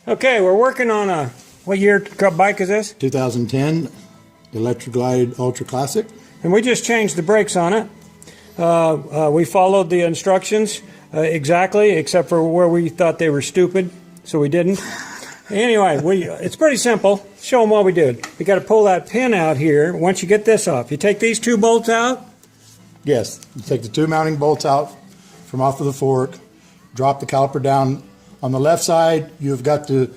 Okay, we're working on a, what year bike is this? 2010 Electra Glide Ultra Classic. And we just changed the brakes on it. We followed the instructions exactly, except for where we thought they were stupid, so we didn't. Anyway, it's pretty simple. Show them what we did. You got to pull that pin out here. Once you get this off, you take these two bolts out. Yes, you take the two mounting bolts out from off of the fork, drop the caliper down. On the left side, you've got to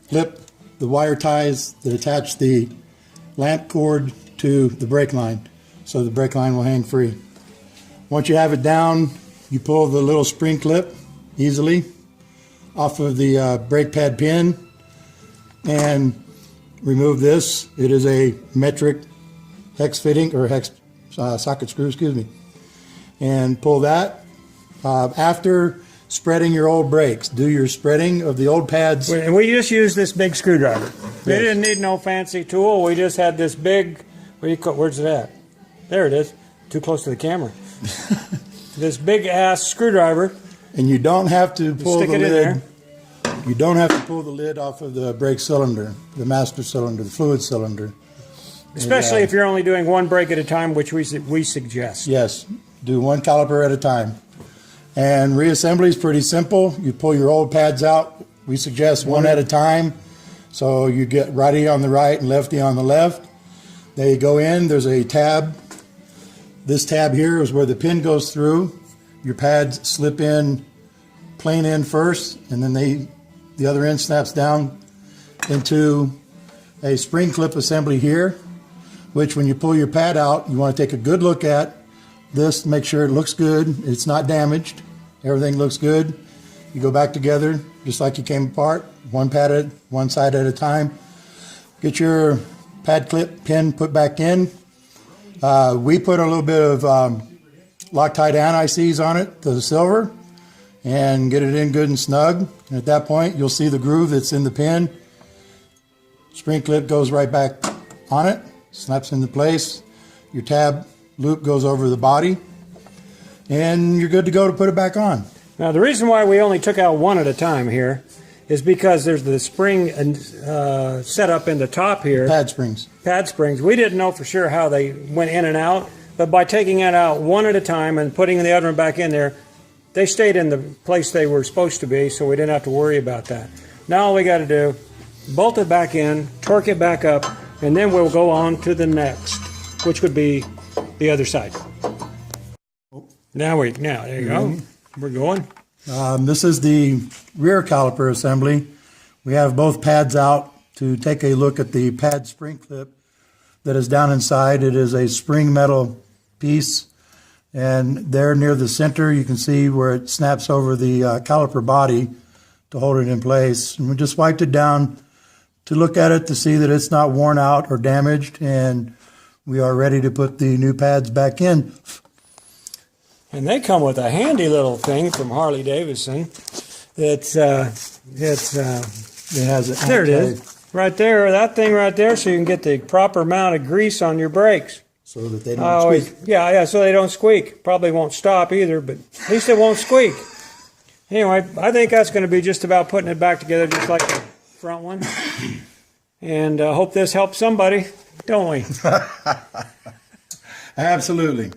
flip the wire ties that attach the lamp cord to the brake line, so the brake line will hang free. Once you have it down, you pull the little spring clip easily off of the brake pad pin and remove this. It is a metric hex fitting, or hex socket screw, excuse me. And pull that. After spreading your old brakes, do your spreading of the old pads. And we just used this big screwdriver. We didn't need no fancy tool. We just had this big, where's it at? There it is. Too close to the camera. This big ass screwdriver. And you don't have to pull the lid. In there. You don't have to pull the lid off of the brake cylinder, the master cylinder, the fluid cylinder. Especially if you're only doing one brake at a time, which we suggest. Yes, do one caliper at a time. And reassembly is pretty simple. You pull your old pads out. We suggest one at a time. So you get righty on the right and lefty on the left. They go in. There's a tab. This tab here is where the pin goes through. Your pads slip in plain end first, and then the other end snaps down into a spring clip assembly here, which when you pull your pad out, you want to take a good look at this to make sure it looks good. It's not damaged. Everything looks good. You go back together just like you came apart, one side at a time. Get your pad clip pin put back in. We put a little bit of Loctite anti-seize on it, the silver, and get it in good and snug. And at that point, you'll see the groove that's in the pin. Spring clip goes right back on it, snaps into place. Your tab loop goes over the body, and you're good to go to put it back on. Now, the reason why we only took out one at a time here is because there's the spring set up in the top here. Pad springs. Pad springs. We didn't know for sure how they went in and out, but by taking it out one at a time and putting the other one back in there, they stayed in the place they were supposed to be, so we didn't have to worry about that. Now all we got to do, bolt it back in, torque it back up, and then we'll go on to the next, which would be the other side. Now there you go. We're going. This is the rear caliper assembly. We have both pads out to take a look at the pad spring clip that is down inside. It is a spring metal piece, and there near the center you can see where it snaps over the caliper body to hold it in place. And we just wiped it down to look at it to see that it's not worn out or damaged, and we are ready to put the new pads back in. And they come with a handy little thing from Harley-Davidson. It has there it is, right there, that thing right there, so you can get the proper amount of grease on your brakes. So that they don't squeak. Yeah, so they don't squeak. Probably won't stop either, but at least it won't squeak. Anyway, I think that's going to be just about putting it back together just like the front one. And hope this helps somebody, don't we? Absolutely.